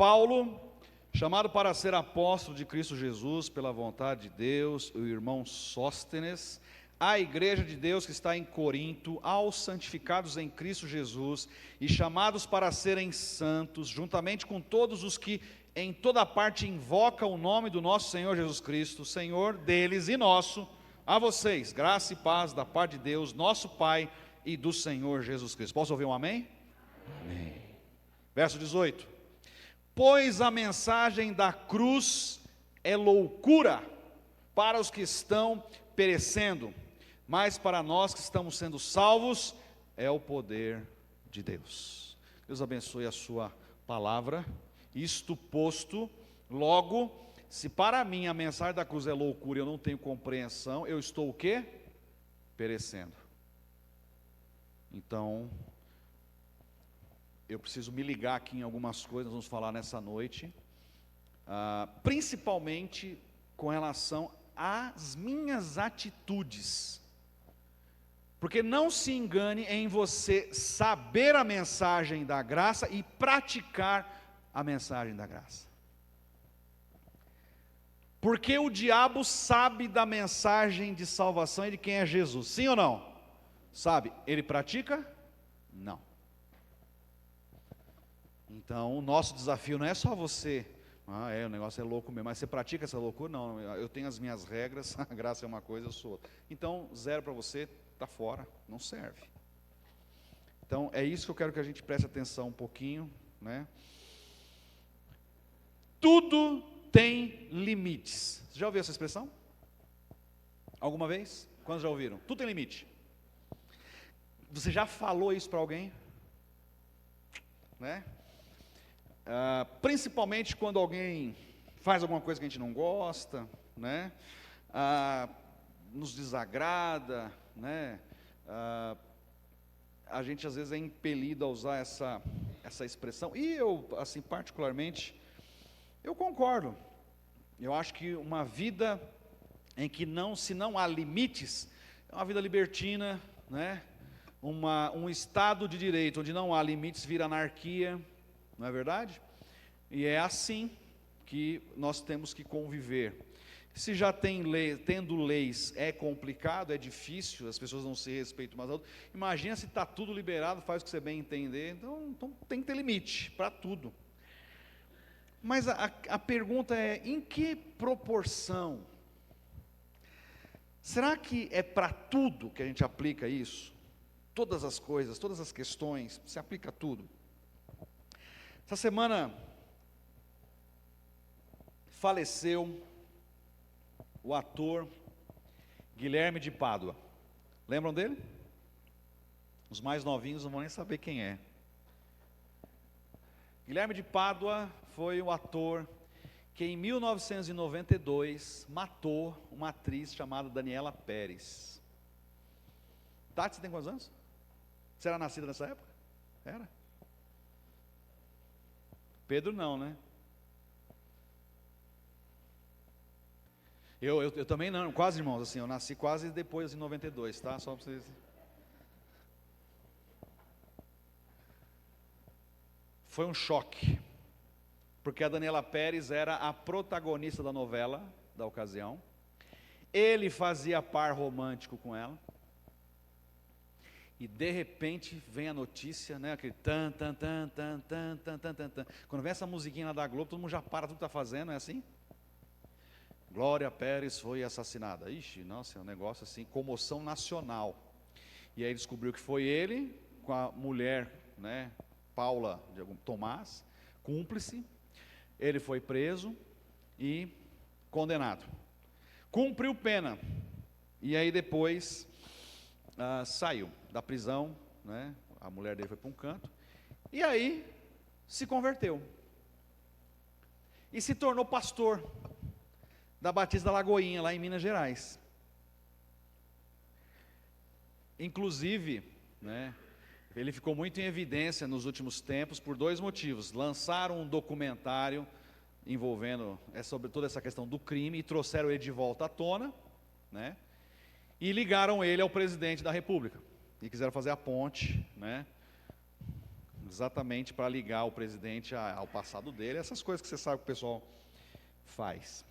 Paulo, chamado para ser apóstolo de Cristo Jesus, pela vontade de Deus, o irmão Sóstenes, à igreja de Deus que está em Corinto, aos santificados em Cristo Jesus, e chamados para serem santos, juntamente com todos os que em toda parte invocam o nome do nosso Senhor Jesus Cristo, Senhor deles e nosso, a vocês, graça e paz da parte de Deus, nosso Pai, e do Senhor Jesus Cristo. Posso ouvir um amém? Amém. Verso 18. Pois a mensagem da cruz é loucura para os que estão perecendo, mas para nós que estamos sendo salvos, é o poder de Deus. Deus abençoe a sua palavra. Isto posto, logo, se para mim a mensagem da cruz é loucura e eu não tenho compreensão, eu estou o quê? Perecendo. Então, eu preciso me ligar aqui em algumas coisas, nós vamos falar nessa noite, principalmente com relação às minhas atitudes, porque não se engane em você saber a mensagem da graça e praticar a mensagem da graça, porque o diabo sabe da mensagem de salvação e de quem é Jesus, sim ou não? Sabe, ele pratica? Não. Então, o nosso desafio não é só você, o negócio é louco mesmo, mas você pratica essa loucura? Não, eu tenho as minhas regras, a graça é uma coisa, eu sou outra. Então, zero para você, está fora, não serve. Então, é isso que eu quero que a gente preste atenção um pouquinho, né? Tudo tem limites. Você já ouviu essa expressão? Alguma vez? Quantos já ouviram? Tudo tem limite. Você já falou isso para alguém? Né? Principalmente quando alguém faz alguma coisa que a gente não gosta, né? Nos desagrada, né? A gente às vezes é impelido a usar essa expressão, e eu, assim, particularmente, eu concordo. Eu acho que uma vida em que se não há limites, é uma vida libertina, né? Um estado de direito onde não há limites vira anarquia, não é verdade? E é assim que nós temos que conviver. Se já tem lei, tendo leis é complicado, é difícil, as pessoas não se respeitam umas às outras. Imagina se está tudo liberado, faz o que você bem entender. Então tem que ter limite para tudo. Mas a pergunta é, em que proporção? Será que é para tudo que a gente aplica isso? Todas as coisas, todas as questões, se aplica a tudo. Essa semana faleceu o ator Guilherme de Pádua. Lembram dele? Os mais novinhos não vão nem saber quem é. Guilherme de Pádua foi o ator que em 1992 matou uma atriz chamada Daniela Pérez. Tati, você tem quantos anos? Você era nascida nessa época? Era? Pedro não, né? Eu também não, quase irmãos, assim, eu nasci quase depois, em 92, tá? Só para vocês. Foi um choque, porque a Daniela Pérez era a protagonista da novela da ocasião, ele fazia par romântico com ela, e de repente vem a notícia, né, aquele tan, tan, tan, tan, tan, tan, tan, tan, tan. Quando vem essa musiquinha lá da Globo, todo mundo já para tudo que está fazendo, é assim? Glória Pérez foi assassinada. Ixi, nossa, é um negócio assim, comoção nacional. E aí descobriu que foi ele, com a mulher, né, Paula Tomás, cúmplice. Ele foi preso e condenado. Cumpriu pena. E aí depois saiu da prisão, né? A mulher dele foi para um canto. E aí se converteu. E se tornou pastor da Batista da Lagoinha, lá em Minas Gerais. Inclusive, né, ele ficou muito em evidência nos últimos tempos por dois motivos. Lançaram um documentário envolvendo sobre toda essa questão do crime e trouxeram ele de volta à tona, né? E ligaram ele ao presidente da República e quiseram fazer a ponte, né? exatamente para ligar o presidente ao passado dele, essas coisas que você sabe que o pessoal faz.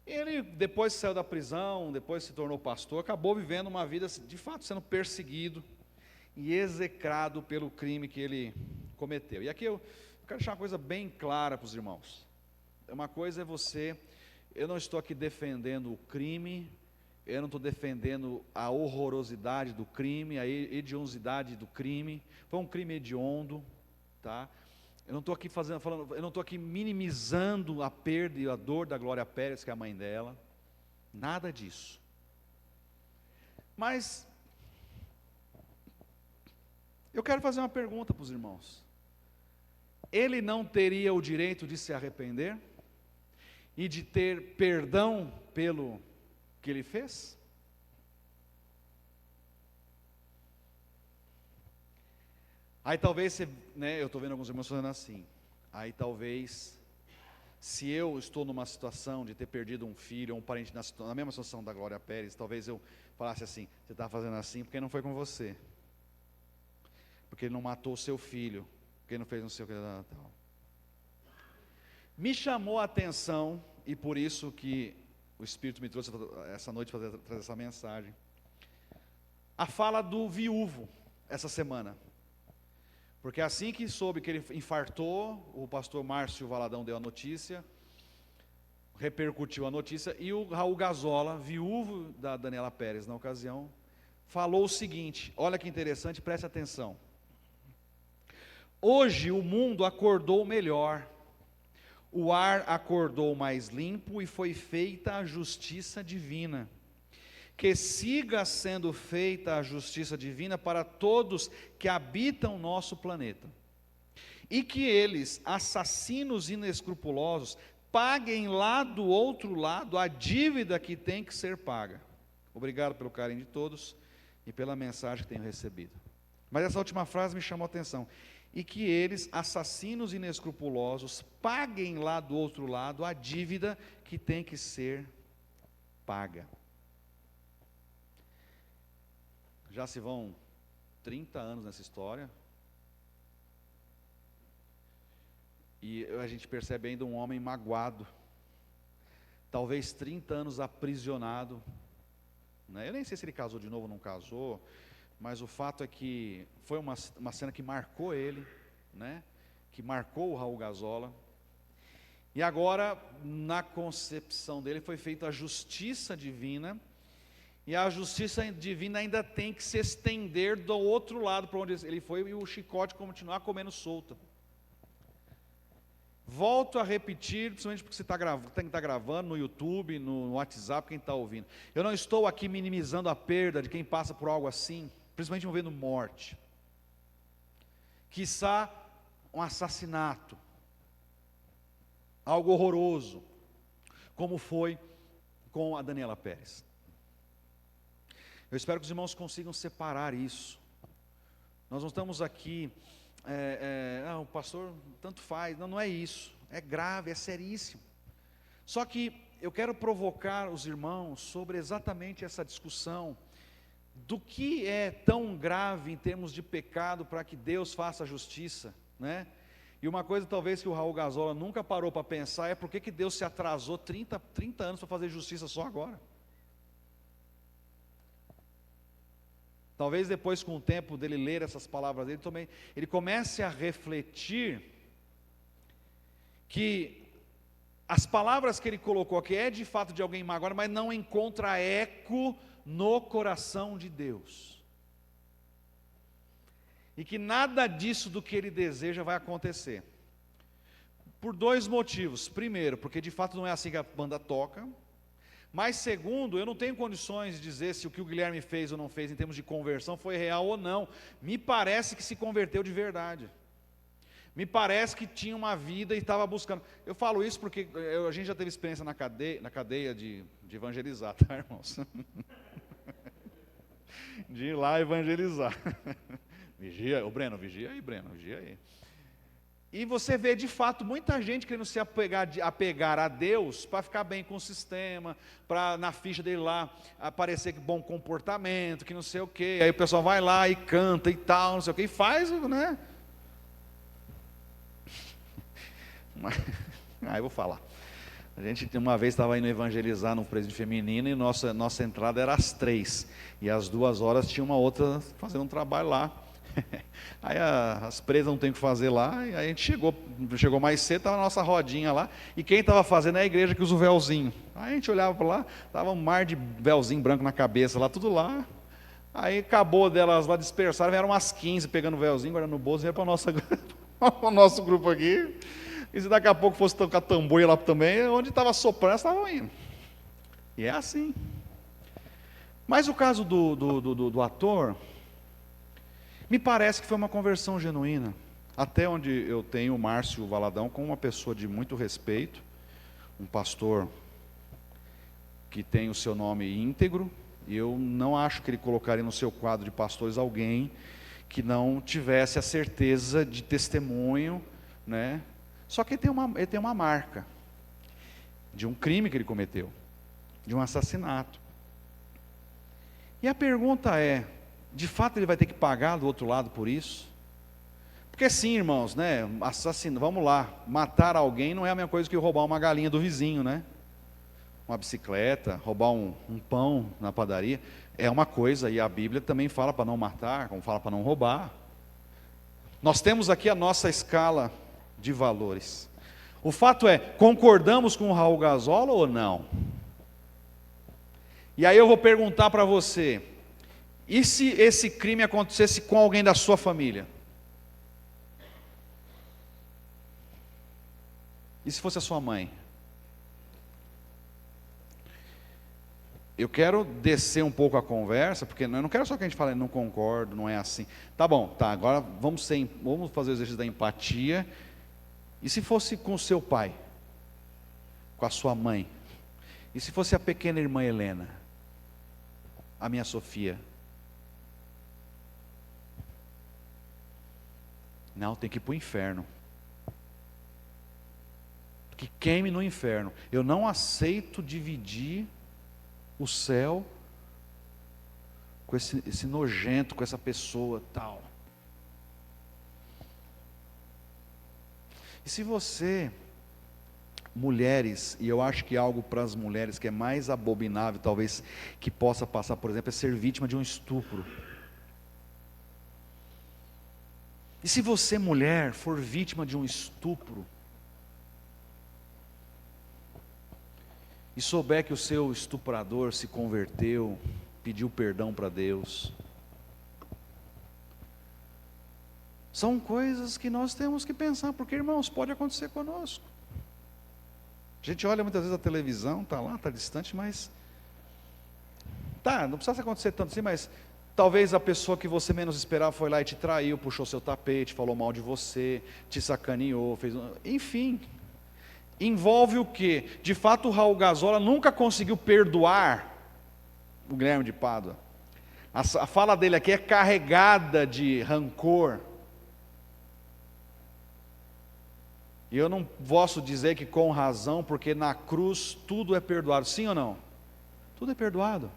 Ele, depois que saiu da prisão, depois se tornou pastor, acabou vivendo uma vida, de fato, sendo perseguido e execrado pelo crime que ele cometeu. E aqui eu quero deixar uma coisa bem clara para os irmãos. Uma coisa é eu não estou aqui defendendo o crime, eu não estou defendendo a horrorosidade do crime, a hedionsidade do crime. Foi um crime hediondo, tá? Eu não estou aqui eu não estou aqui minimizando a perda e a dor da Glória Pérez, que é a mãe dela. Nada disso. Mas eu quero fazer uma pergunta para os irmãos. Ele não teria o direito de se arrepender e de ter perdão pelo que ele fez? Aí talvez, eu estou vendo alguns irmãos falando assim, aí talvez, se eu estou numa situação de ter perdido um filho ou um parente na mesma situação da Glória Pérez, talvez eu falasse assim, você está fazendo assim porque não foi com você, porque ele não matou o seu filho, porque ele não fez não sei o que, tal. Me chamou a atenção, e por isso que o Espírito me trouxe essa noite para trazer essa mensagem, a fala do viúvo, essa semana. Porque assim que soube que ele infartou, o pastor Márcio Valadão deu a notícia, repercutiu a notícia, e o Raul Gazola, viúvo da Daniela Pérez na ocasião, falou o seguinte, olha que interessante, preste atenção. Hoje o mundo acordou melhor, o ar acordou mais limpo e foi feita a justiça divina. Que siga sendo feita a justiça divina para todos que habitam nosso planeta. E que eles, assassinos inescrupulosos, paguem lá do outro lado a dívida que tem que ser paga. Obrigado pelo carinho de todos e pela mensagem que tenho recebido. Mas essa última frase me chamou a atenção. E que eles, assassinos inescrupulosos, paguem lá do outro lado a dívida que tem que ser paga. Já se vão 30 anos nessa história, e a gente percebe ainda um homem magoado, talvez 30 anos aprisionado, né? Eu nem sei se ele casou de novo ou não casou, mas o fato é que foi uma cena que marcou ele, né? Que marcou o Raul Gazola, e agora, na concepção dele, foi feita a justiça divina, e a justiça divina ainda tem que se estender do outro lado para onde ele foi, e o chicote continuar comendo solta. Volto a repetir, principalmente porque você tem que estar gravando no YouTube, no WhatsApp, quem está ouvindo. Eu não estou aqui minimizando a perda de quem passa por algo assim, principalmente envolvendo morte. Quiçá um assassinato, algo horroroso, como foi com a Daniela Pérez. Eu espero que os irmãos consigam separar isso. Nós não estamos aqui, o pastor tanto faz, não é isso, é grave, é seríssimo. Só que eu quero provocar os irmãos sobre exatamente essa discussão, do que é tão grave em termos de pecado para que Deus faça a justiça, né? E uma coisa talvez que o Raul Gazola nunca parou para pensar, é por que Deus se atrasou 30 anos para fazer justiça só agora. Talvez depois, com o tempo dele ler essas palavras dele, também ele comece a refletir que as palavras que ele colocou aqui é de fato de alguém má agora, mas não encontra eco no coração de Deus. E que nada disso do que ele deseja vai acontecer. Por dois motivos. Primeiro, porque de fato não é assim que a banda toca. Mas segundo, eu não tenho condições de dizer se o que o Guilherme fez ou não fez em termos de conversão foi real ou não. Me parece que se converteu de verdade. Me parece que tinha uma vida e estava buscando. Eu falo isso porque a gente já teve experiência na cadeia de evangelizar, tá, irmãos? De ir lá evangelizar. Vigia, Breno, vigia aí, Breno, vigia aí. E você vê de fato muita gente querendo se apegar a Deus para ficar bem com o sistema, para na ficha dele lá aparecer que bom comportamento, que não sei o quê. Aí o pessoal vai lá e canta e tal, não sei o quê, e faz, né? Aí eu vou falar. A gente uma vez estava indo evangelizar no presídio feminino e nossa entrada era às 3. E às 2 horas tinha uma outra fazendo um trabalho lá. Aí as presas não tem o que fazer lá, e aí a gente chegou mais cedo, estava a nossa rodinha lá, e quem estava fazendo é a igreja que usa o véuzinho. Aí a gente olhava para lá, estava um mar de véuzinho branco na cabeça lá, tudo lá. Aí acabou delas lá, dispersaram, vieram umas 15 pegando o véuzinho, guardando no bolso, e vieram para o nosso grupo aqui. E se daqui a pouco fosse tocar tambor lá também, onde estava soprando, elas estavam indo. E é assim. Mas o caso do ator, me parece que foi uma conversão genuína. Até onde eu tenho o Márcio Valadão como uma pessoa de muito respeito, um pastor que tem o seu nome íntegro, e eu não acho que ele colocaria no seu quadro de pastores alguém que não tivesse a certeza de testemunho, né? Só que ele tem uma marca de um crime que ele cometeu, de um assassinato. E a pergunta é, de fato ele vai ter que pagar do outro lado por isso? Porque sim, irmãos, né? Vamos lá, matar alguém não é a mesma coisa que roubar uma galinha do vizinho, né? Uma bicicleta, roubar um pão na padaria, é uma coisa, e a Bíblia também fala para não matar, como fala para não roubar. Nós temos aqui a nossa escala de valores. O fato é, concordamos com o Raul Gazola ou não? E aí eu vou perguntar para você, e se esse crime acontecesse com alguém da sua família? E se fosse a sua mãe? Eu quero descer um pouco a conversa, porque eu não quero só que a gente fale, não concordo, não é assim. Tá bom, tá, agora vamos fazer o exercício da empatia. E se fosse com o seu pai? Com a sua mãe? E se fosse a pequena irmã Helena? A minha Sofia? Não, tem que ir para o inferno. Que queime no inferno. Eu não aceito dividir o céu com esse nojento, com essa pessoa tal. E se você, mulheres, e eu acho que algo para as mulheres que é mais abominável, talvez, que possa passar, por exemplo, é ser vítima de um estupro. E se você, mulher, for vítima de um estupro, e souber que o seu estuprador se converteu, pediu perdão para Deus, são coisas que nós temos que pensar, porque, irmãos, pode acontecer conosco. A gente olha muitas vezes a televisão, está lá, está distante, mas não precisa acontecer tanto assim, mas talvez a pessoa que você menos esperava foi lá e te traiu, puxou seu tapete, falou mal de você, te sacaneou, enfim, envolve o quê? De fato o Raul Gazola nunca conseguiu perdoar o Guilherme de Pádua. A fala dele aqui é carregada de rancor. E eu não posso dizer que com razão, porque na cruz tudo é perdoado, sim ou não? Tudo é perdoado.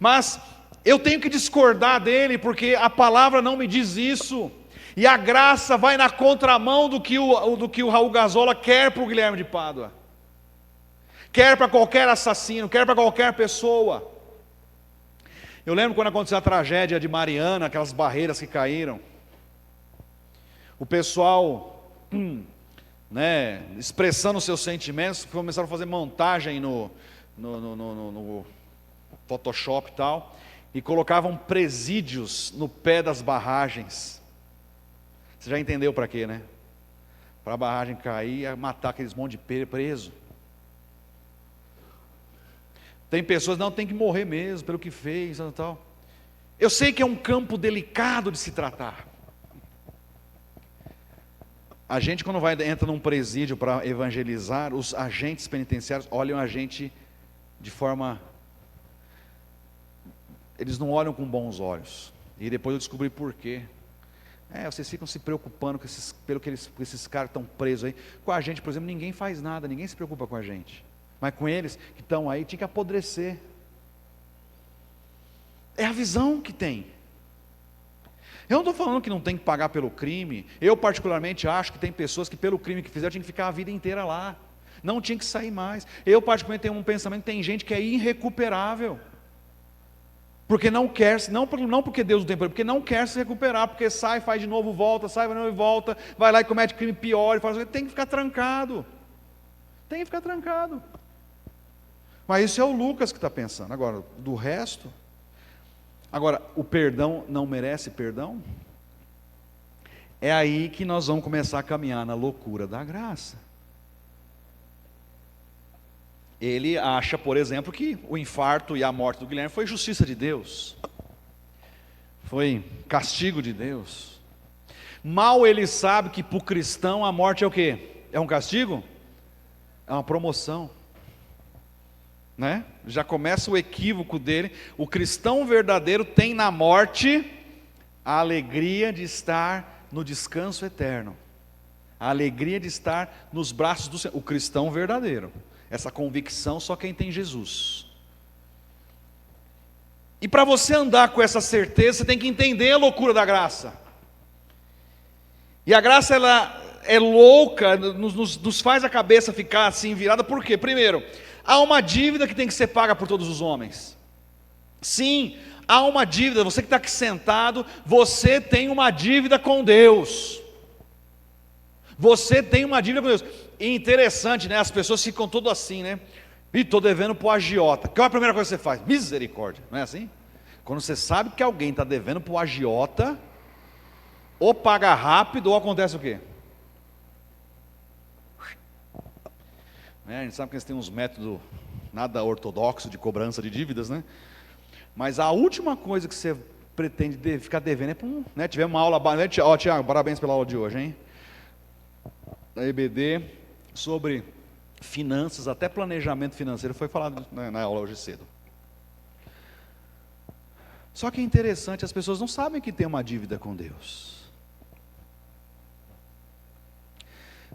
Mas eu tenho que discordar dele, porque a palavra não me diz isso. E a graça vai na contramão do que o Raul Gazola quer para o Guilherme de Pádua. Quer para qualquer assassino, quer para qualquer pessoa. Eu lembro quando aconteceu a tragédia de Mariana, aquelas barreiras que caíram. O pessoal, expressando seus sentimentos, começaram a fazer montagem no Photoshop e tal, e colocavam presídios no pé das barragens. Você já entendeu para quê, né? Para a barragem cair e matar aqueles monte de preso. Tem pessoas, não, tem que morrer mesmo, pelo que fez, tal. Eu sei que é um campo delicado de se tratar. A gente, quando entra num presídio para evangelizar, os agentes penitenciários olham a gente de forma... Eles não olham com bons olhos. E depois eu descobri por quê. Vocês ficam se preocupando com esses caras que estão presos aí. Com a gente, por exemplo, ninguém faz nada, ninguém se preocupa com a gente. Mas com eles que estão aí, tinha que apodrecer. É a visão que tem. Eu não estou falando que não tem que pagar pelo crime. Eu particularmente acho que tem pessoas que pelo crime que fizeram tinham que ficar a vida inteira lá. Não tinha que sair mais. Eu particularmente tenho um pensamento que tem gente que é irrecuperável. Porque não quer, não porque Deus não tem poder, porque não quer se recuperar, porque sai, faz de novo, volta, sai de novo e volta, vai lá e comete crime pior, e faz, tem que ficar trancado. Tem que ficar trancado. Mas isso é o Lucas que está pensando. Agora, do resto... Agora, o perdão não merece perdão? É aí que nós vamos começar a caminhar na loucura da graça. Ele acha, por exemplo, que o infarto e a morte do Guilherme foi justiça de Deus. Foi castigo de Deus. Mal ele sabe que para o cristão a morte é o quê? É um castigo? É uma promoção. Né? Já começa o equívoco dele. O cristão verdadeiro tem na morte a alegria de estar no descanso eterno, a alegria de estar nos braços do Senhor. O cristão verdadeiro, essa convicção só quem tem Jesus. E para você andar com essa certeza, você tem que entender a loucura da graça. E a graça, ela é louca, nos faz a cabeça ficar assim virada. Por quê? Primeiro, há uma dívida que tem que ser paga por todos os homens. Sim, há uma dívida. Você que está aqui sentado, você tem uma dívida com Deus. Você tem uma dívida com Deus. E interessante, né? As pessoas ficam todas assim, né? E estou devendo para o agiota. Qual é a primeira coisa que você faz? Misericórdia, não é assim? Quando você sabe que alguém está devendo para o agiota, ou paga rápido, ou acontece o quê? A gente sabe que eles têm uns métodos nada ortodoxos de cobrança de dívidas, né? Mas a última coisa que você pretende ficar devendo é para um... Né? Tivemos uma aula... Né? Ó, Tiago, parabéns pela aula de hoje, hein? Da EBD, sobre finanças, até planejamento financeiro, foi falado na aula hoje cedo. Só que é interessante, as pessoas não sabem que tem uma dívida com Deus.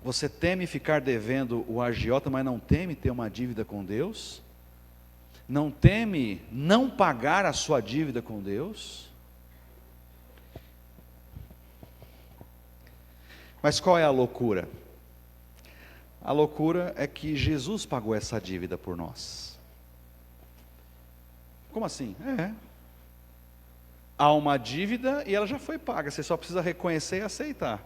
Você teme ficar devendo o agiota, mas não teme ter uma dívida com Deus? Não teme não pagar a sua dívida com Deus? Mas qual é a loucura? A loucura é que Jesus pagou essa dívida por nós. Como assim? Há uma dívida e ela já foi paga, você só precisa reconhecer e aceitar.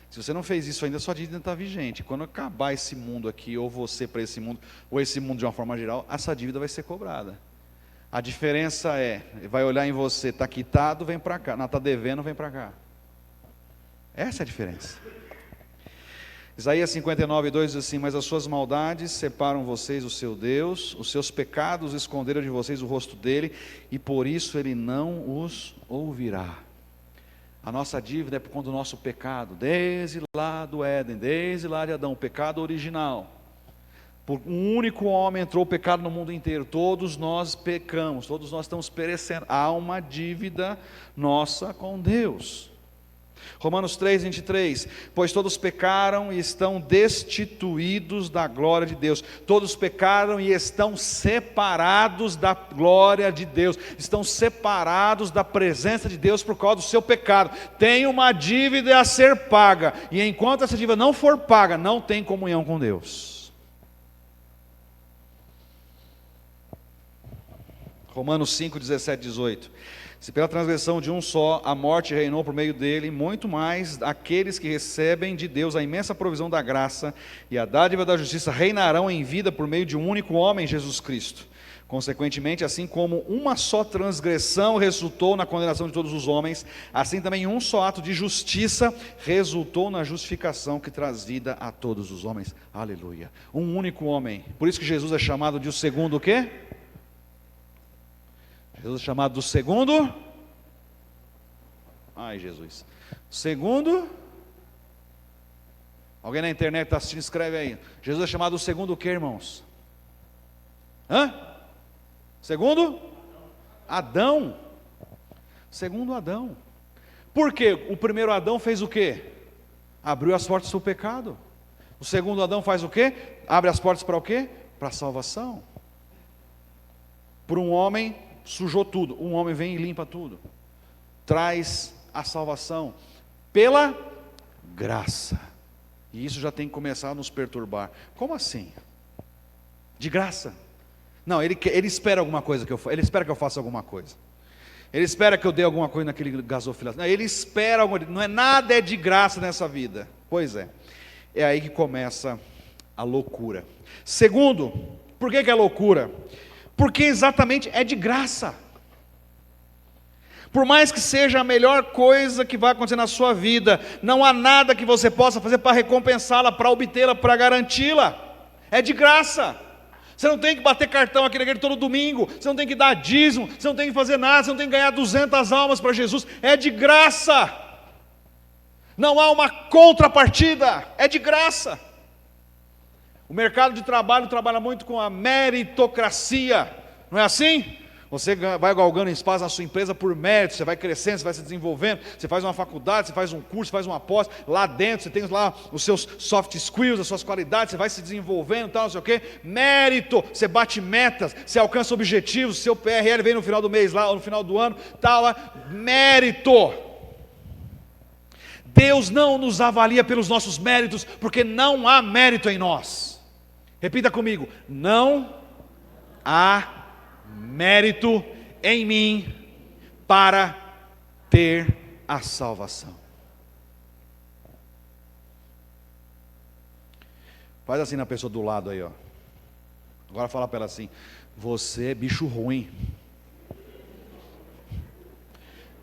Se você não fez isso ainda, sua dívida está vigente. Quando acabar esse mundo aqui, ou você para esse mundo, ou esse mundo de uma forma geral, essa dívida vai ser cobrada. A diferença vai olhar em você, está quitado, vem para cá. Não, está devendo, vem para cá. Essa é a diferença. Isaías 59:2 diz assim: mas as suas maldades separam vocês do seu Deus, os seus pecados esconderam de vocês o rosto dele, e por isso ele não os ouvirá. A nossa dívida é por conta do nosso pecado, desde lá do Éden, desde lá de Adão, o pecado original. Por um único homem entrou o pecado no mundo inteiro, todos nós pecamos, todos nós estamos perecendo. Há uma dívida nossa com Deus. Romanos 3:23, pois todos pecaram e estão destituídos da glória de Deus. Todos pecaram e estão separados da glória de Deus, estão separados da presença de Deus por causa do seu pecado. Tem uma dívida a ser paga, e enquanto essa dívida não for paga, não tem comunhão com Deus. Romanos 5:17-18, se pela transgressão de um só a morte reinou por meio dele, muito mais aqueles que recebem de Deus a imensa provisão da graça e a dádiva da justiça reinarão em vida por meio de um único homem, Jesus Cristo. Consequentemente, assim como uma só transgressão resultou na condenação de todos os homens, assim também um só ato de justiça resultou na justificação que traz vida a todos os homens. Aleluia. Um único homem. Por isso que Jesus é chamado de o segundo o quê? Jesus é chamado do segundo. Ai, Jesus. Segundo. Alguém na internet está assistindo, escreve aí. Jesus é chamado do segundo o quê, irmãos? Segundo? Adão. Segundo Adão. Por quê? O primeiro Adão fez o quê? Abriu as portas para o pecado. O segundo Adão faz o quê? Abre as portas para o quê? Para a salvação. Por um homem sujou tudo, um homem vem e limpa tudo, traz a salvação? Pela graça. E isso já tem que começar a nos perturbar. Como assim? De graça? Não, ele espera alguma coisa que eu faça. Ele espera que eu faça alguma coisa. Ele espera que eu dê alguma coisa naquele gasofilação. Não, ele espera alguma coisa. Não é nada é de graça nessa vida. Pois é. É aí que começa a loucura. Segundo, por que é loucura? Porque exatamente é de graça. Por mais que seja a melhor coisa que vai acontecer na sua vida, não há nada que você possa fazer para recompensá-la, para obtê-la, para garanti-la. É de graça. Você não tem que bater cartão aqui na igreja todo domingo, você não tem que dar dízimo, você não tem que fazer nada, você não tem que ganhar 200 almas para Jesus. É de graça. Não há uma contrapartida, é de graça. O mercado de trabalho trabalha muito com a meritocracia, não é assim? Você vai galgando espaço na sua empresa por mérito, você vai crescendo, você vai se desenvolvendo, você faz uma faculdade, você faz um curso, faz uma pós, lá dentro você tem lá os seus soft skills, as suas qualidades, você vai se desenvolvendo, tal, não sei o quê. Mérito, você bate metas, você alcança objetivos, seu PRL vem no final do mês lá, ou no final do ano, tal, lá. Mérito. Deus não nos avalia pelos nossos méritos, porque não há mérito em nós. Repita comigo: não há mérito em mim para ter a salvação. Faz assim na pessoa do lado aí, ó. Agora fala para ela assim: você é bicho ruim.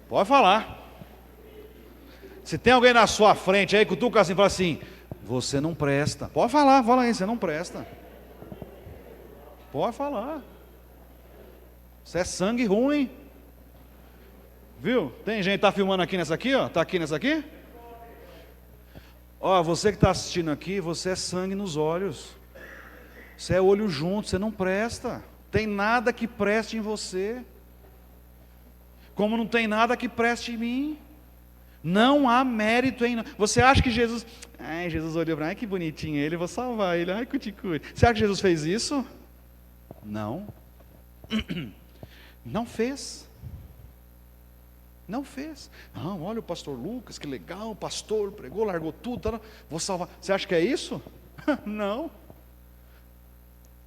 Pode falar. Se tem alguém na sua frente aí, cutuca assim, fala assim: você não presta. Pode falar, fala aí, você não presta. Pode falar. Você é sangue ruim. Viu? Tem gente que está filmando aqui nessa aqui, ó. Está aqui nessa aqui? Ó, você que está assistindo aqui, você é sangue nos olhos. Você é olho junto, você não presta. Tem nada que preste em você. Como não tem nada que preste em mim. Não há mérito em nós. Você acha que Jesus... Ai, Jesus olhou para mim, ai que bonitinho ele, vou salvar ele. Ai, cuticute. Você acha que Jesus fez isso? Não. Não fez. Não fez. Não, olha o pastor Lucas, que legal, o pastor pregou, largou tudo, tá, vou salvar. Você acha que é isso? Não.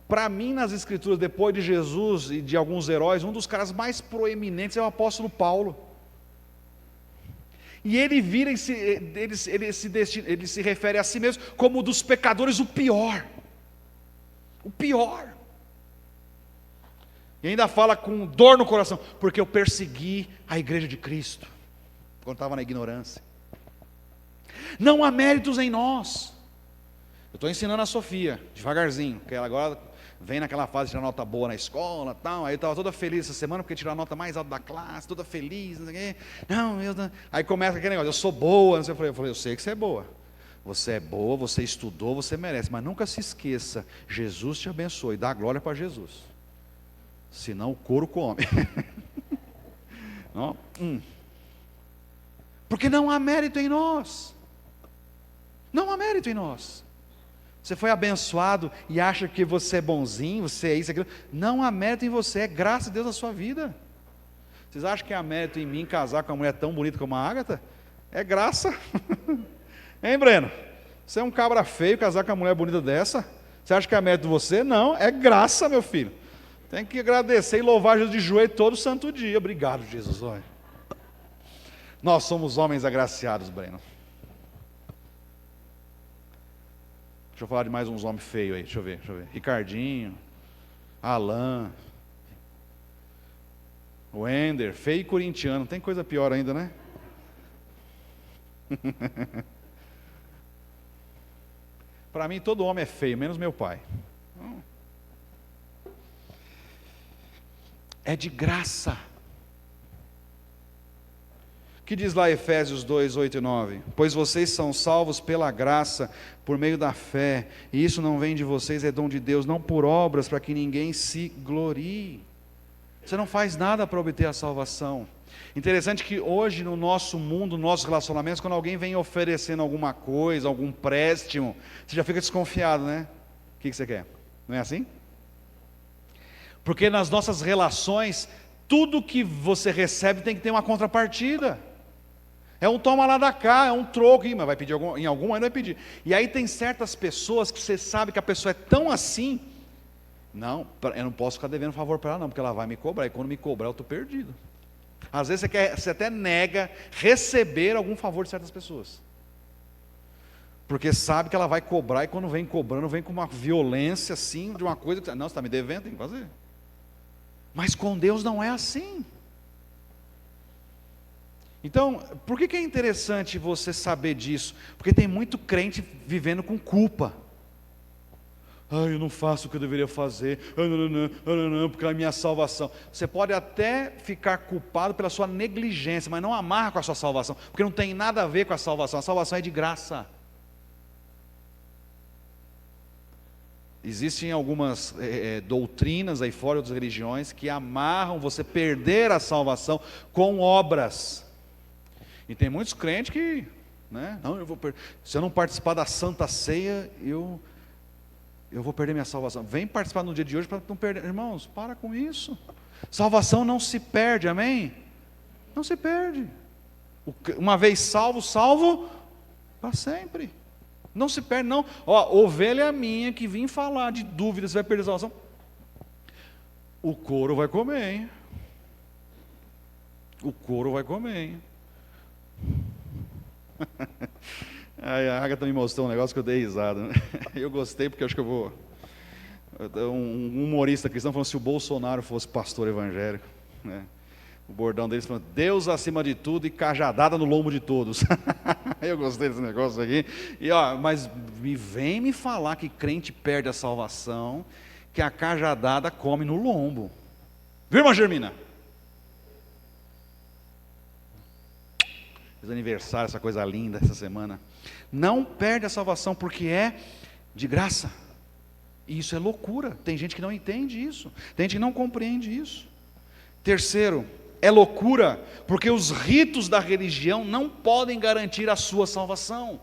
Para mim, nas escrituras, depois de Jesus e de alguns heróis, um dos caras mais proeminentes é o apóstolo Paulo. E ele vira, ele se refere a si mesmo como dos pecadores o pior. O pior. E ainda fala com dor no coração, porque eu persegui a igreja de Cristo, quando estava na ignorância. Não há méritos em nós. Eu estou ensinando a Sofia, devagarzinho, porque ela agora vem naquela fase de tirar nota boa na escola, tal. Aí eu estava toda feliz essa semana, porque tirou a nota mais alta da classe, toda feliz, não sei o quê. Não, aí começa aquele negócio, eu sou boa, não sei, eu falei, eu sei que você é boa. Você é boa, você estudou, você merece, mas nunca se esqueça, Jesus te abençoe, dá glória para Jesus. Senão o couro come. Não? Porque não há mérito em nós. Não há mérito em nós. Você foi abençoado e acha que você é bonzinho, você é isso, aquilo. Não há mérito em você, é graça de Deus na sua vida. Vocês acham que há mérito em mim casar com uma mulher tão bonita como a Ágata? É graça. Hein, Breno? Você é um cabra feio casar com uma mulher bonita dessa? Você acha que é mérito de você? Não, é graça, meu filho. Tem que agradecer e louvar Jesus de joelho todo santo dia. Obrigado, Jesus. Olha. Nós somos homens agraciados, Breno. Deixa eu falar de mais uns homens feios aí. Deixa eu ver. Ricardinho, Alain, Wender, feio e corintiano. Tem coisa pior ainda, né? Para mim todo homem é feio, menos meu pai. É de graça. O que diz lá Efésios 2, 8 e 9? Pois vocês são salvos pela graça, por meio da fé, e isso não vem de vocês, é dom de Deus, não por obras, para que ninguém se glorie. Você não faz nada para obter a salvação. Interessante que hoje no nosso mundo, nos nossos relacionamentos, quando alguém vem oferecendo alguma coisa, algum empréstimo, você já fica desconfiado, né? O que você quer? Não é assim? Porque nas nossas relações, tudo que você recebe tem que ter uma contrapartida. É um toma lá da cá, é um troco, mas vai pedir em algum momento vai pedir. E aí tem certas pessoas que você sabe que a pessoa é tão assim, não, eu não posso ficar devendo favor para ela não, porque ela vai me cobrar, e quando me cobrar eu estou perdido. Às vezes você até nega receber algum favor de certas pessoas, porque sabe que ela vai cobrar, e quando vem cobrando, vem com uma violência assim, de uma coisa que, não, você está me devendo, tem que fazer. Mas com Deus não é assim. Então, por que é interessante você saber disso? Porque tem muito crente vivendo com culpa. Eu não faço o que eu deveria fazer, porque é a minha salvação. Você pode até ficar culpado pela sua negligência, mas não amarra com a sua salvação, porque não tem nada a ver com a salvação é de graça. Existem algumas doutrinas aí fora, outras religiões, que amarram você perder a salvação com obras. E tem muitos crentes que, não, se eu não participar da Santa Ceia, eu vou perder minha salvação. Vem participar no dia de hoje para não perder. Irmãos, para com isso. Salvação não se perde, amém? Não se perde. Uma vez salvo para sempre. Não se perde, não. Ovelha minha que vim falar de dúvidas, vai perder a salvação. O couro vai comer, hein? O couro vai comer, hein? A Agatha me mostrou um negócio que eu dei risada, né? Eu gostei porque eu acho que eu vou... Um humorista cristão falando, se o Bolsonaro fosse pastor evangélico, né? O bordão deles falando, Deus acima de tudo e cajadada no lombo de todos. Eu gostei desse negócio aqui. Mas vem me falar que crente perde a salvação, que a cajadada come no lombo. Viu, irmã Germina? Fez aniversário, essa coisa linda essa semana. Não perde a salvação porque é de graça. E isso é loucura. Tem gente que não entende isso. Tem gente que não compreende isso. Terceiro, é loucura porque os ritos da religião não podem garantir a sua salvação.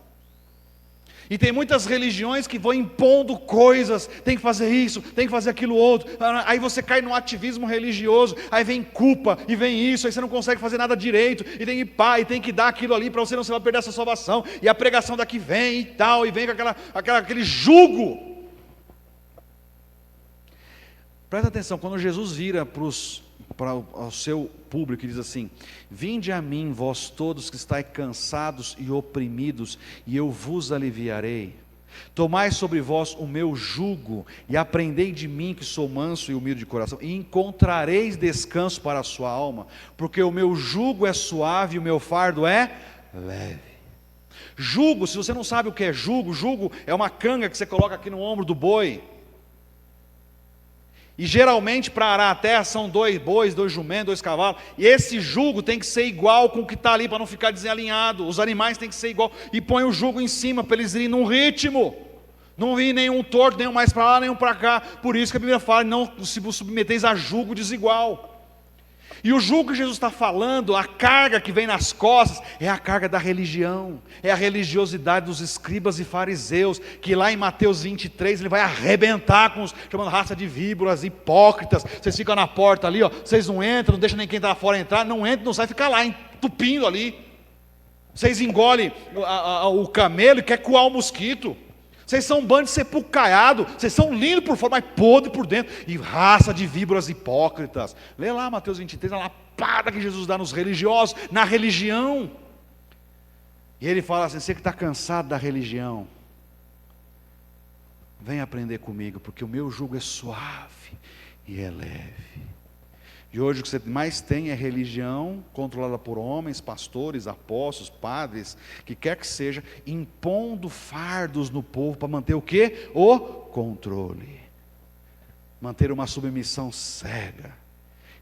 E tem muitas religiões que vão impondo coisas, tem que fazer isso, tem que fazer aquilo outro, aí você cai no ativismo religioso, aí vem culpa, e vem isso, aí você não consegue fazer nada direito, e tem que e tem que dar aquilo ali, para você não vai perder a sua salvação, e a pregação daqui vem e tal, e vem com aquele jugo. Presta atenção, quando Jesus vira para o seu público e diz assim, vinde a mim vós todos que estáis cansados e oprimidos, e eu vos aliviarei. Tomai sobre vós o meu jugo, e aprendei de mim que sou manso e humilde de coração, e encontrareis descanso para a sua alma, porque o meu jugo é suave e o meu fardo é leve. Jugo, se você não sabe o que é jugo é uma canga que você coloca aqui no ombro do boi. E geralmente para arar a terra são 2 bois, 2 jumentos, 2 cavalos. E esse jugo tem que ser igual com o que está ali, para não ficar desalinhado. Os animais têm que ser igual. E põe o jugo em cima, para eles irem num ritmo. Não ir nenhum torto, nenhum mais para lá, nenhum para cá. Por isso que a Bíblia fala, não se vos submeteis a jugo desigual. E o jugo que Jesus está falando, a carga que vem nas costas, é a carga da religião, é a religiosidade dos escribas e fariseus, que lá em Mateus 23, ele vai arrebentar com os, chamando raça de víboras, hipócritas. Vocês ficam na porta ali, vocês não entram, não deixam nem quem está fora entrar, não entra, não sai, fica lá entupindo ali. Vocês engolem o camelo e quer coar o mosquito. Vocês são um bando de sepulcaiado, vocês são lindos por fora, mas podre por dentro, e raça de víboras hipócritas. Lê lá Mateus 23, a lapada que Jesus dá nos religiosos, na religião. E ele fala assim, você que está cansado da religião, vem aprender comigo, porque o meu jugo é suave e é leve. E hoje o que você mais tem é religião controlada por homens, pastores, apóstolos, padres, que quer que seja, impondo fardos no povo para manter o quê? O controle. Manter uma submissão cega.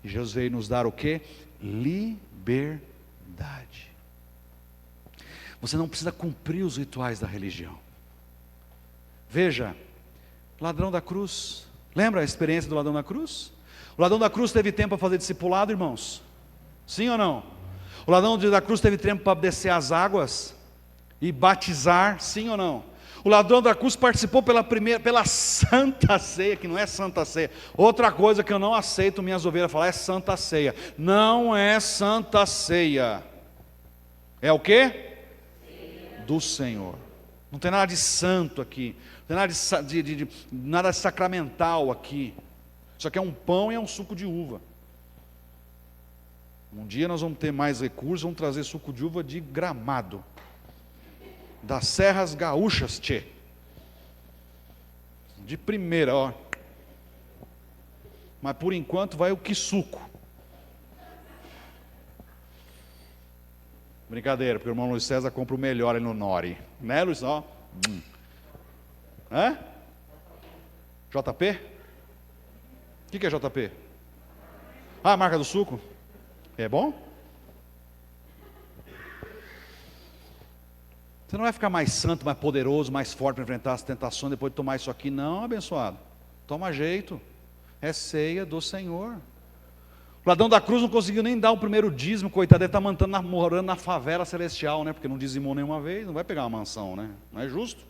E Jesus veio nos dar o quê? Liberdade. Você não precisa cumprir os rituais da religião. Veja, ladrão da cruz. Lembra a experiência do ladrão da cruz? O ladrão da cruz teve tempo para fazer discipulado, irmãos? Sim ou não? O ladrão da cruz teve tempo para descer as águas e batizar? Sim ou não? O ladrão da cruz participou pela Santa Ceia, que não é Santa Ceia. Outra coisa que eu não aceito minhas ovelhas falar é Santa Ceia. Não é Santa Ceia. É o quê? Do Senhor. Não tem nada de santo aqui. Não tem nada nada sacramental aqui. Isso aqui é um pão e é um suco de uva. Um dia nós vamos ter mais recursos, vamos trazer suco de uva de Gramado, das Serras Gaúchas, tchê. De primeira, ó. Mas por enquanto vai o que suco. Brincadeira, porque o irmão Luiz César compra o melhor ali no Nori. Né, Luiz? Ó. Hã? JP? O que é JP? Ah, a marca do suco. É bom? Você não vai ficar mais santo, mais poderoso, mais forte para enfrentar as tentações depois de tomar isso aqui, não, abençoado. Toma jeito. É ceia do Senhor. O ladrão da cruz não conseguiu nem dar o primeiro dízimo, coitado, ele está morando na favela celestial, né? Porque não dizimou nenhuma vez, não vai pegar uma mansão, né? Não é justo.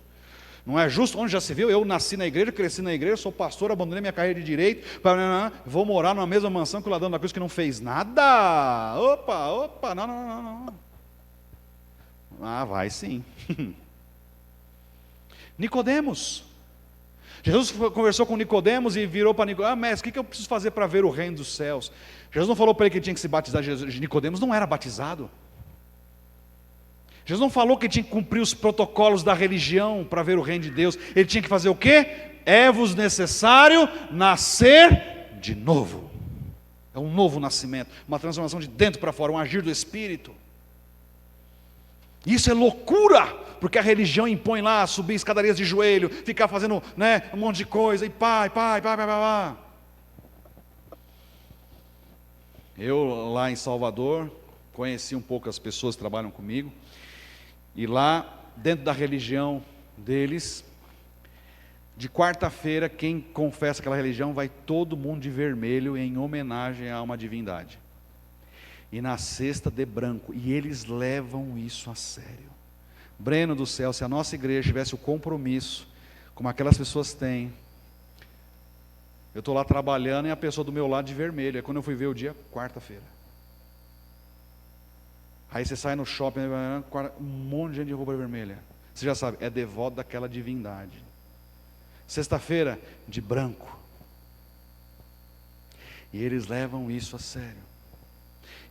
Não é justo, onde já se viu? Eu nasci na igreja, cresci na igreja, sou pastor, abandonei minha carreira de direito, vou morar numa mesma mansão que o ladrão da cruz que não fez nada. Opa, não. Ah, vai sim. Nicodemos. Jesus conversou com Nicodemos e virou para Nicodemos: mestre, o que eu preciso fazer para ver o reino dos céus? Jesus não falou para ele que ele tinha que se batizar. Nicodemos não era batizado. Jesus não falou que ele tinha que cumprir os protocolos da religião para ver o reino de Deus. Ele tinha que fazer o quê? É-vos necessário nascer de novo. É um novo nascimento, uma transformação de dentro para fora, um agir do Espírito. Isso é loucura, porque a religião impõe lá subir escadarias de joelho, ficar fazendo, né, um monte de coisa, e pá. Eu lá em Salvador conheci um pouco as pessoas que trabalham comigo, e lá dentro da religião deles, de quarta-feira, quem confessa aquela religião vai todo mundo de vermelho em homenagem a uma divindade. E na sexta de branco. E eles levam isso a sério. Breno do céu, se a nossa igreja tivesse o compromisso, como aquelas pessoas têm. Eu estou lá trabalhando e a pessoa do meu lado de vermelho. É quando eu fui ver o dia, quarta-feira. Aí você sai no shopping, um monte de gente de roupa vermelha. Você já sabe, é devoto daquela divindade. Sexta-feira, de branco. E eles levam isso a sério.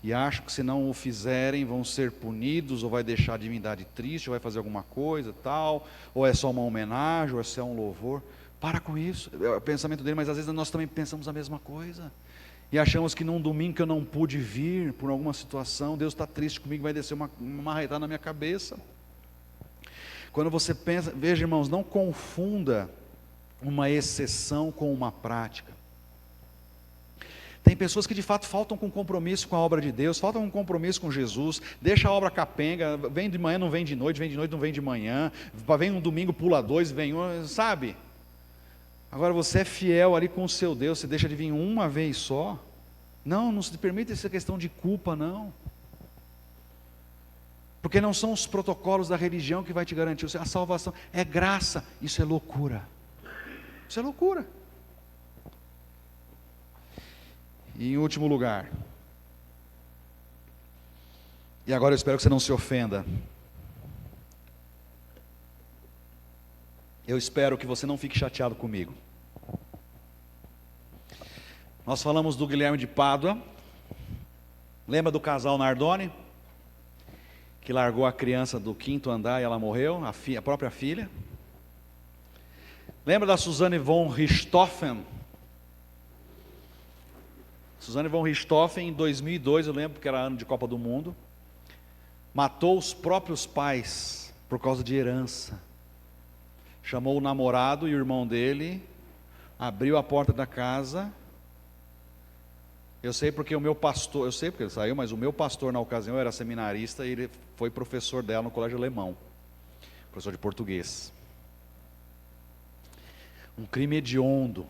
E acham que se não o fizerem vão ser punidos, ou vai deixar a divindade triste, ou vai fazer alguma coisa tal, ou é só uma homenagem, ou é só um louvor. Para com isso, é o pensamento dele, mas às vezes nós também pensamos a mesma coisa. E achamos que num domingo que eu não pude vir, por alguma situação, Deus está triste comigo, vai descer uma marretada na minha cabeça. Quando você pensa, veja irmãos, não confunda uma exceção com uma prática. Tem pessoas que de fato faltam com compromisso com a obra de Deus, faltam com compromisso com Jesus, deixa a obra capenga, vem de manhã, não vem de noite não vem de manhã, vem um domingo, pula dois, vem um, sabe? Agora você é fiel ali com o seu Deus, você deixa de vir uma vez só. Não se permite essa questão de culpa, não. Porque não são os protocolos da religião que vai te garantir a salvação, é graça, isso é loucura. Isso é loucura. E em último lugar, e agora eu espero que você não se ofenda, eu espero que você não fique chateado comigo. Nós falamos do Guilherme de Pádua, lembra do casal Nardoni, que largou a criança do 5º andar e ela morreu, a própria filha? Lembra da Suzanne von Richthofen? Suzanne von Richthofen, em 2002, eu lembro que era ano de Copa do Mundo, matou os próprios pais por causa de herança. Chamou o namorado e o irmão dele, abriu a porta da casa. Eu sei porque o meu pastor, eu sei porque ele saiu, mas o meu pastor na ocasião era seminarista e ele foi professor dela no colégio alemão, professor de português. Um crime hediondo.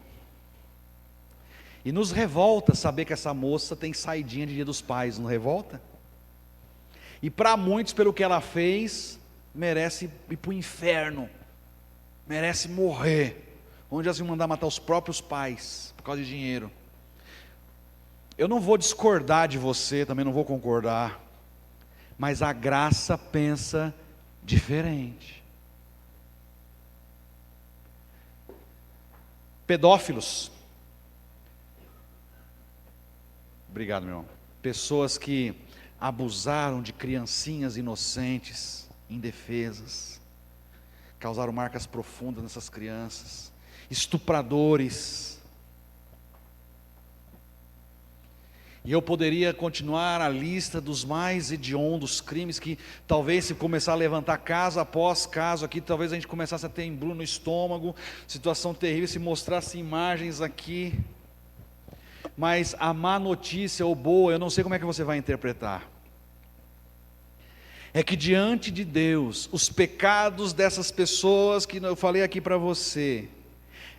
E nos revolta saber que essa moça tem saidinha de Dia dos Pais, não revolta? E para muitos, pelo que ela fez, merece ir para o inferno, merece morrer, onde elas vão mandar matar os próprios pais, por causa de dinheiro. Eu não vou discordar de você, também não vou concordar, Mas a graça pensa diferente. Pedófilos. Obrigado, meu irmão. Pessoas que abusaram de criancinhas inocentes, indefesas, causaram marcas profundas nessas crianças. Estupradores. E eu poderia continuar a lista dos mais hediondos crimes que talvez, se começar a levantar caso após caso aqui, talvez a gente começasse a ter embrulho no estômago, situação terrível, se mostrasse imagens aqui. Mas a má notícia ou boa, eu não sei como é que você vai interpretar, é que diante de Deus, os pecados dessas pessoas que eu falei aqui para você,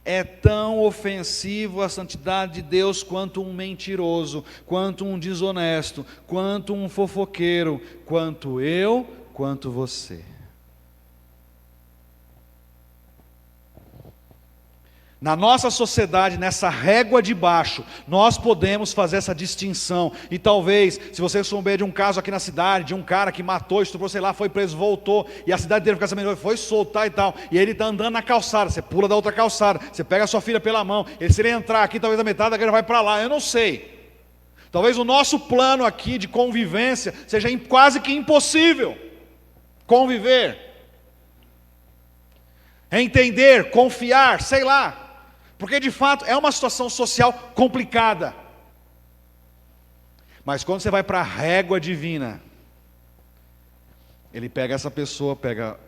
é tão ofensivo à santidade de Deus quanto um mentiroso, quanto um desonesto, quanto um fofoqueiro, quanto eu, quanto você. Na nossa sociedade, nessa régua de baixo, nós podemos fazer essa distinção. E talvez, se você souber de um caso aqui na cidade, de um cara que matou, estuprou, sei lá, foi preso, voltou, e a cidade dele foi soltar e tal, e ele está andando na calçada, você pula da outra calçada, você pega a sua filha pela mão, se ele entrar aqui, talvez a metade da igreja vai para lá, eu não sei. Talvez o nosso plano aqui de convivência seja quase que impossível. Conviver, entender, confiar, sei lá. Porque de fato é uma situação social complicada. Mas quando você vai para a régua divina, ele pega essa pessoa, pega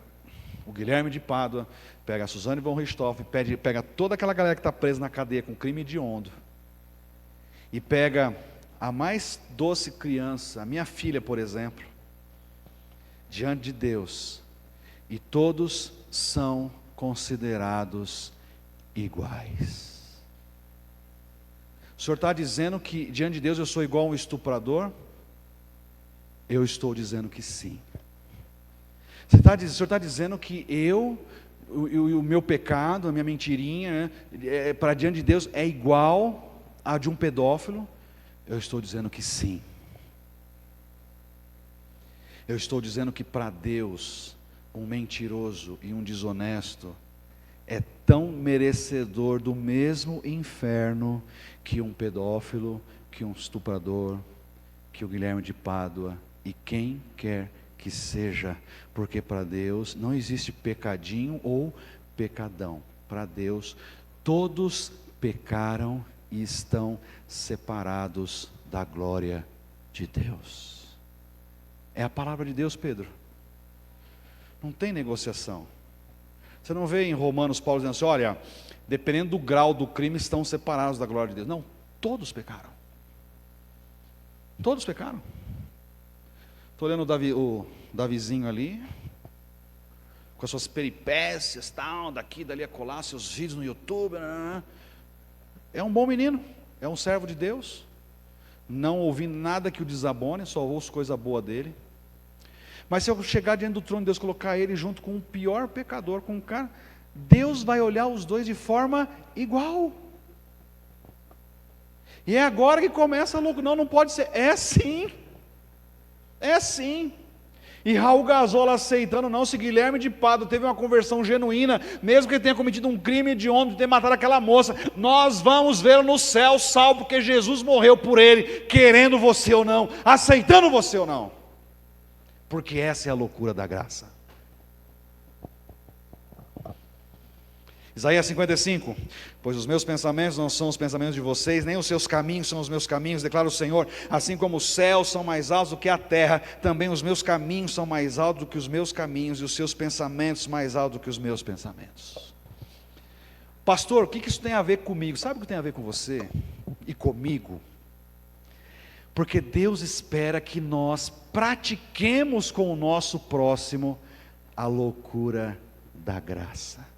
o Guilherme de Pádua, pega a Suzane von Richthofen, pega toda aquela galera que está presa na cadeia com crime hediondo, e pega a mais doce criança, a minha filha, por exemplo, diante de Deus, e todos são considerados iguais. O Senhor está dizendo que diante de Deus eu sou igual a um estuprador? Eu estou dizendo que sim. O Senhor está dizendo que o meu pecado, a minha mentirinha, para diante de Deus é igual a de um pedófilo? Eu estou dizendo que sim. Eu estou dizendo que para Deus, um mentiroso e um desonesto é tão merecedor do mesmo inferno que um pedófilo, que um estuprador, que o Guilherme de Pádua e quem quer que seja, porque para Deus não existe pecadinho ou pecadão. Para Deus todos pecaram e estão separados da glória de Deus. É a palavra de Deus, Pedro. Não tem negociação. Você não vê em Romanos Paulo dizendo assim, olha, dependendo do grau do crime, estão separados da glória de Deus. Não, todos pecaram. Todos pecaram. Estou olhando o Davizinho ali, com as suas peripécias, tal, daqui, dali a colar, seus vídeos no YouTube. É um bom menino, é um servo de Deus. Não ouvi nada que o desabone, só ouço coisa boa dele. Mas se eu chegar diante do trono de Deus, colocar ele junto com o pior pecador, com um cara, Deus vai olhar os dois de forma igual. E é agora que começa a loucura. Não pode ser. É sim. É sim. E Raul Gazola aceitando, não, se Guilherme de Pádua teve uma conversão genuína, mesmo que ele tenha cometido um crime hediondo de ter matado aquela moça, nós vamos vê-lo no céu salvo, porque Jesus morreu por ele, querendo você ou não, aceitando você ou não. Porque essa é a loucura da graça. Isaías 55, pois os meus pensamentos não são os pensamentos de vocês, nem os seus caminhos são os meus caminhos, declara o Senhor, assim como os céus são mais altos do que a terra, também os meus caminhos são mais altos do que os meus caminhos, e os seus pensamentos mais altos do que os meus pensamentos. Pastor, o que isso tem a ver comigo? Sabe o que tem a ver com você e comigo? Porque Deus espera que nós pratiquemos com o nosso próximo a loucura da graça.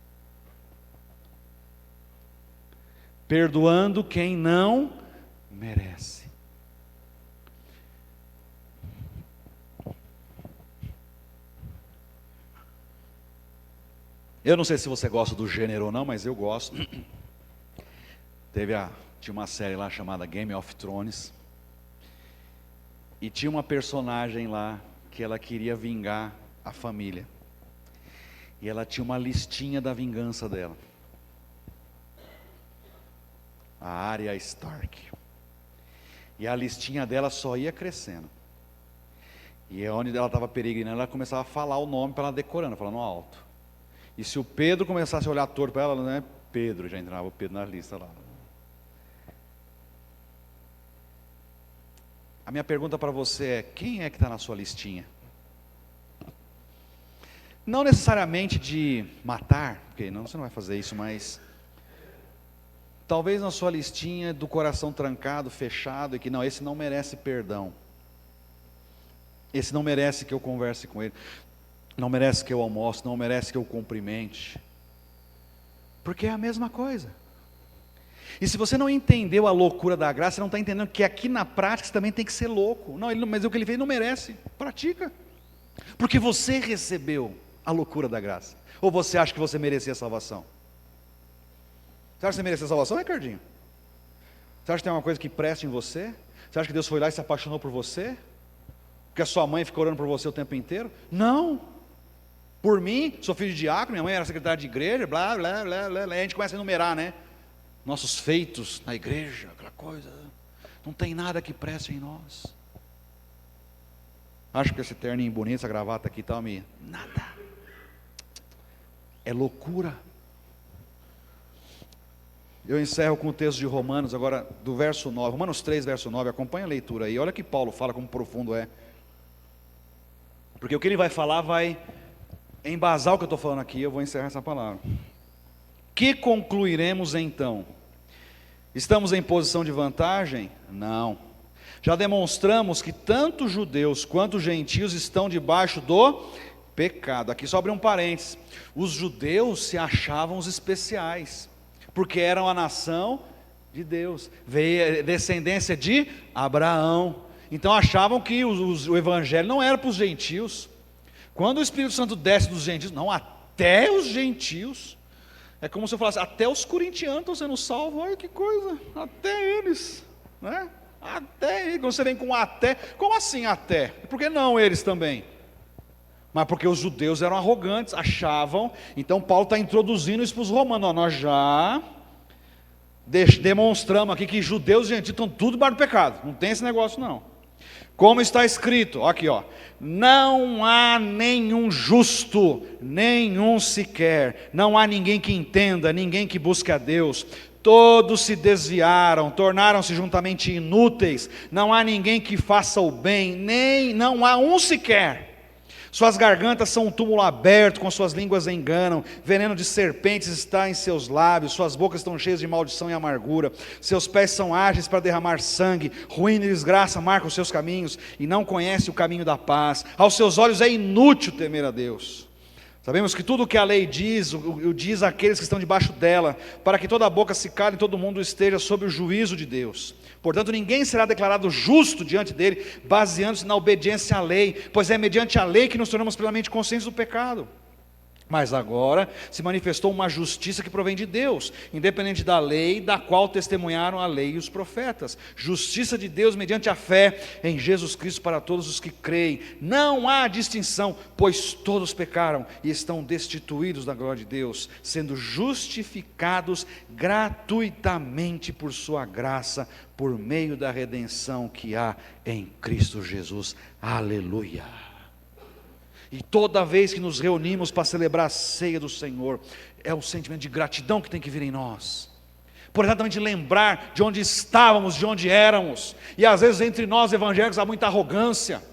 Perdoando quem não merece. Eu não sei se você gosta do gênero ou não, mas eu gosto. Tinha uma série lá chamada Game of Thrones. E tinha uma personagem lá que ela queria vingar a família. E ela tinha uma listinha da vingança dela. A Arya Stark. E a listinha dela só ia crescendo. E é onde ela estava peregrinando, ela começava a falar o nome para ela decorando, falando alto. E se o Pedro começasse a olhar torto para ela, não é Pedro, já entrava o Pedro na lista lá. A minha pergunta para você é: quem é que está na sua listinha? Não necessariamente de matar, porque não, você não vai fazer isso, mas talvez na sua listinha do coração trancado, fechado, e que não, esse não merece perdão. Esse não merece que eu converse com ele, não merece que eu almoce, não merece que eu cumprimente. Porque é a mesma coisa. E se você não entendeu a loucura da graça, você não está entendendo que aqui na prática você também tem que ser louco. Não, mas o que ele fez não merece, pratica. Porque você recebeu a loucura da graça. Ou você acha que você merecia a salvação? Você acha que você merecia a salvação, Ricardinho? Você acha que tem uma coisa que presta em você? Você acha que Deus foi lá e se apaixonou por você? Porque a sua mãe ficou orando por você o tempo inteiro? Não. Por mim, sou filho de diácono, minha mãe era secretária de igreja, blá, blá, blá, blá, blá. E a gente começa a enumerar, né? Nossos feitos na igreja, aquela coisa. Não tem nada que preste em nós. Acho que esse terninho bonito, essa gravata aqui e tal, nada. É loucura. Eu encerro com o texto de Romanos, agora do verso 9, Romanos 3, verso 9, acompanha a leitura aí, olha que Paulo fala, como profundo é. Porque o que ele vai falar vai embasar o que eu estou falando aqui, eu vou encerrar essa palavra. Que concluiremos então? Estamos em posição de vantagem? Não. Já demonstramos que tanto judeus quanto gentios estão debaixo do pecado. Aqui só abre um parênteses. Os judeus se achavam os especiais, porque eram a nação de Deus, veio descendência de Abraão. Então achavam que o evangelho não era para os gentios. Quando o Espírito Santo desce dos gentios, não, até os gentios. É como se eu falasse, até os corintianos estão sendo salvos. Olha que coisa, até eles, né? Até eles, quando você vem com até, como assim até? Por que não eles também? Mas porque os judeus eram arrogantes, achavam. Então Paulo está introduzindo isso para os romanos. Nós já demonstramos aqui que judeus e gentios estão tudo debaixo do pecado. Não tem esse negócio não. Como está escrito, aqui ó, não há nenhum justo, nenhum sequer, não há ninguém que entenda, ninguém que busque a Deus, todos se desviaram, tornaram-se juntamente inúteis, não há ninguém que faça o bem, nem não há um sequer. Suas gargantas são um túmulo aberto, com suas línguas enganam, veneno de serpentes está em seus lábios, suas bocas estão cheias de maldição e amargura, seus pés são ágeis para derramar sangue, ruína e desgraça marcam os seus caminhos, e não conhece o caminho da paz, aos seus olhos é inútil temer a Deus. Sabemos que tudo o que a lei diz, o diz àqueles que estão debaixo dela, para que toda a boca se cale e todo mundo esteja sob o juízo de Deus. Portanto, ninguém será declarado justo diante dele, baseando-se na obediência à lei, pois é mediante a lei que nos tornamos plenamente conscientes do pecado. Mas agora se manifestou uma justiça que provém de Deus, independente da lei, da qual testemunharam a lei e os profetas. Justiça de Deus mediante a fé em Jesus Cristo para todos os que creem. Não há distinção, pois todos pecaram e estão destituídos da glória de Deus, sendo justificados gratuitamente por sua graça, por meio da redenção que há em Cristo Jesus. Aleluia! E toda vez que nos reunimos para celebrar a ceia do Senhor, é o sentimento de gratidão que tem que vir em nós, por exatamente lembrar de onde estávamos, de onde éramos. E às vezes entre nós evangélicos há muita arrogância,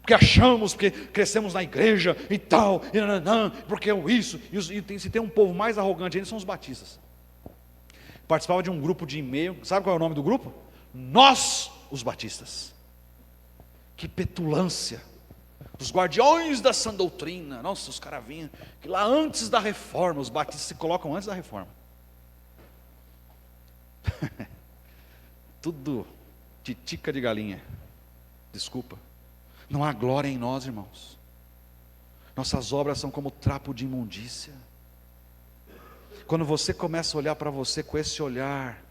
porque achamos, porque crescemos na igreja e tal, e nananã, porque é isso, e se tem um povo mais arrogante ainda, são os batistas. Participava de um grupo de e-mail, sabe qual é o nome do grupo? Nós, os batistas. Que petulância! Os guardiões da sã doutrina. Nossa, os caras vinham, que lá antes da reforma, os batistas se colocam antes da reforma. Tudo titica de galinha. Desculpa. Não há glória em nós, irmãos. Nossas obras são como trapo de imundícia. Quando você começa a olhar para você com esse olhar,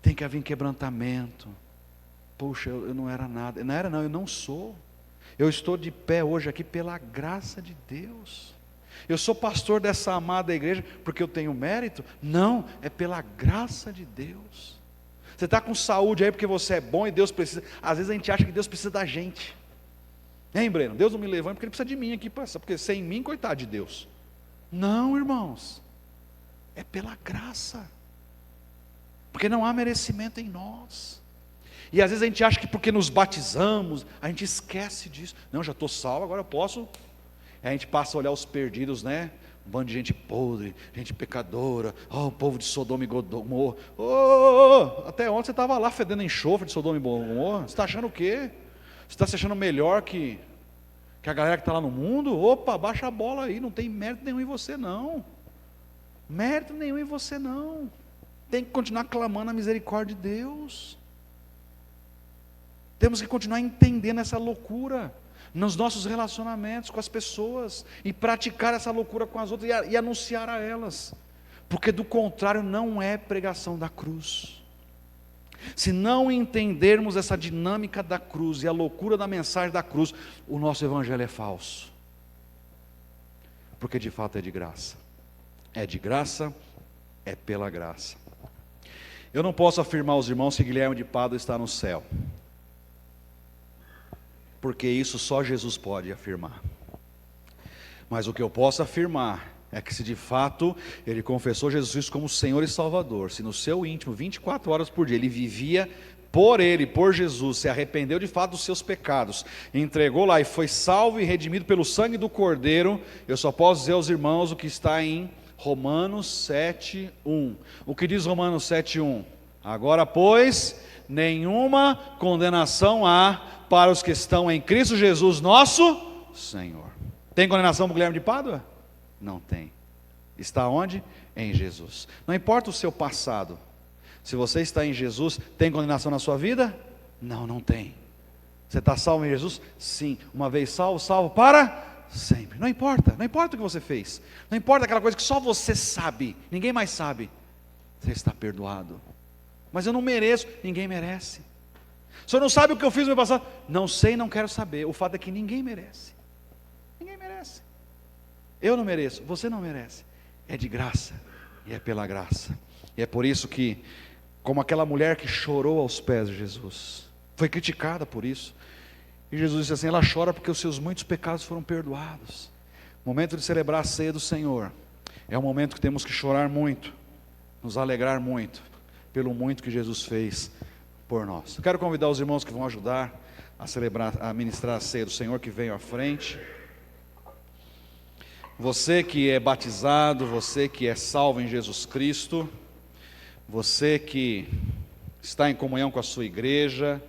tem que haver quebrantamento. Puxa, eu não era nada. Não era não, eu não sou. Eu estou de pé hoje aqui pela graça de Deus. Eu sou pastor dessa amada igreja porque eu tenho mérito? Não, é pela graça de Deus. Você está com saúde aí porque você é bom e Deus precisa. Às vezes a gente acha que Deus precisa da gente. Hein, Breno? Deus não me levanta porque Ele precisa de mim aqui, porque sem mim, coitado de Deus. Não, irmãos. É pela graça. Porque não há merecimento em nós. E às vezes a gente acha que porque nos batizamos, a gente esquece disso. Não, já estou salvo, agora eu posso. Aí a gente passa a olhar os perdidos, né? Um bando de gente podre, gente pecadora. O povo de Sodoma e Gomorra. Até ontem você estava lá fedendo enxofre de Sodoma e Gomorra. Você está achando o quê? Você está se achando melhor que a galera que está lá no mundo? Opa, baixa a bola aí, não tem mérito nenhum em você não. Mérito nenhum em você não. Tem que continuar clamando a misericórdia de Deus. Temos que continuar entendendo essa loucura nos nossos relacionamentos com as pessoas, e praticar essa loucura com as outras, e anunciar a elas, porque do contrário não é pregação da cruz. Se não entendermos essa dinâmica da cruz e a loucura da mensagem da cruz, o nosso evangelho é falso, porque de fato é de graça, é pela graça. Eu não posso afirmar aos irmãos que Guilherme de Pádua está no céu, porque isso só Jesus pode afirmar. Mas o que eu posso afirmar é que se de fato ele confessou Jesus Cristo como Senhor e Salvador, se no seu íntimo, 24 horas por dia, ele vivia por Jesus, se arrependeu de fato dos seus pecados, entregou lá e foi salvo e redimido pelo sangue do Cordeiro, eu só posso dizer aos irmãos o que está em Romanos 7:1. O que diz Romanos 7:1? Agora, pois, nenhuma condenação há para os que estão em Cristo Jesus, nosso Senhor. Tem condenação para o Guilherme de Pádua? Não tem. Está onde? Em Jesus. Não importa o seu passado. Se você está em Jesus, tem condenação na sua vida? Não, não tem. Você está salvo em Jesus? Sim. Uma vez salvo, salvo para sempre. Não importa o que você fez. Não importa aquela coisa que só você sabe, ninguém mais sabe. Você está perdoado. Mas eu não mereço, ninguém merece. O senhor não sabe o que eu fiz no meu passado? Não sei, não quero saber. O fato é que ninguém merece. Ninguém merece. Eu não mereço, você não merece. É de graça, e é pela graça. E é por isso que, como aquela mulher que chorou aos pés de Jesus, foi criticada por isso. E Jesus disse assim: ela chora porque os seus muitos pecados foram perdoados. O momento de celebrar a ceia do Senhor é um momento que temos que chorar muito, nos alegrar muito, pelo muito que Jesus fez por nós. Eu quero convidar os irmãos que vão ajudar a celebrar, a ministrar a ceia do Senhor, que venham à frente. Você que é batizado, você que é salvo em Jesus Cristo, você que está em comunhão com a sua igreja,